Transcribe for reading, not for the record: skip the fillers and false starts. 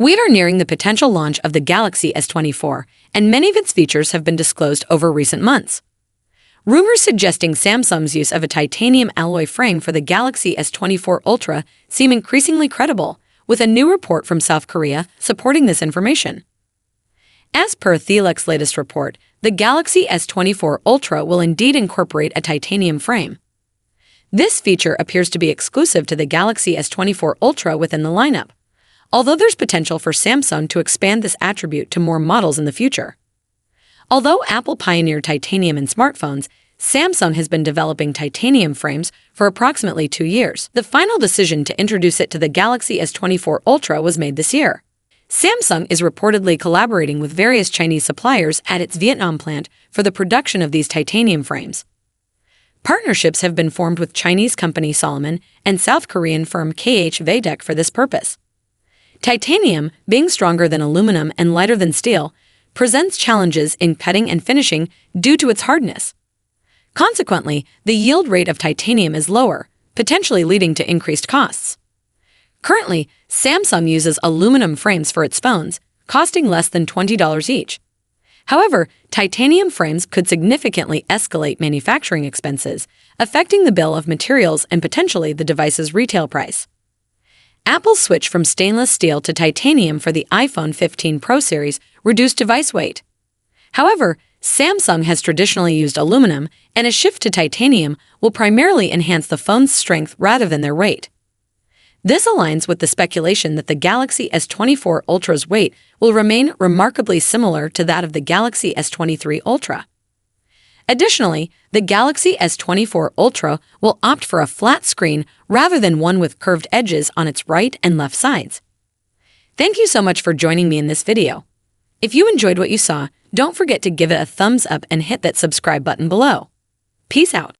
We are nearing the potential launch of the Galaxy S24, and many of its features have been disclosed over recent months. Rumors suggesting Samsung's use of a titanium alloy frame for the Galaxy S24 Ultra seem increasingly credible, with a new report from South Korea supporting this information. As per Thieleck's latest report, the Galaxy S24 Ultra will indeed incorporate a titanium frame. This feature appears to be exclusive to the Galaxy S24 Ultra within the lineup, although there's potential for Samsung to expand this attribute to more models in the future. Although Apple pioneered titanium in smartphones, Samsung has been developing titanium frames for approximately 2 years. The final decision to introduce it to the Galaxy S24 Ultra was made this year. Samsung is reportedly collaborating with various Chinese suppliers at its Vietnam plant for the production of these titanium frames. Partnerships have been formed with Chinese company Solomon and South Korean firm KH Vaidek for this purpose. Titanium, being stronger than aluminum and lighter than steel, presents challenges in cutting and finishing due to its hardness. Consequently, the yield rate of titanium is lower, potentially leading to increased costs. Currently, Samsung uses aluminum frames for its phones, costing less than $20 each. However, titanium frames could significantly escalate manufacturing expenses, affecting the bill of materials and potentially the device's retail price. Apple's switch from stainless steel to titanium for the iPhone 15 Pro series reduced device weight. However, Samsung has traditionally used aluminum, and a shift to titanium will primarily enhance the phone's strength rather than their weight. This aligns with the speculation that the Galaxy S24 Ultra's weight will remain remarkably similar to that of the Galaxy S23 Ultra. Additionally, the Galaxy S24 Ultra will opt for a flat screen rather than one with curved edges on its right and left sides. Thank you so much for joining me in this video. If you enjoyed what you saw, don't forget to give it a thumbs up and hit that subscribe button below. Peace out.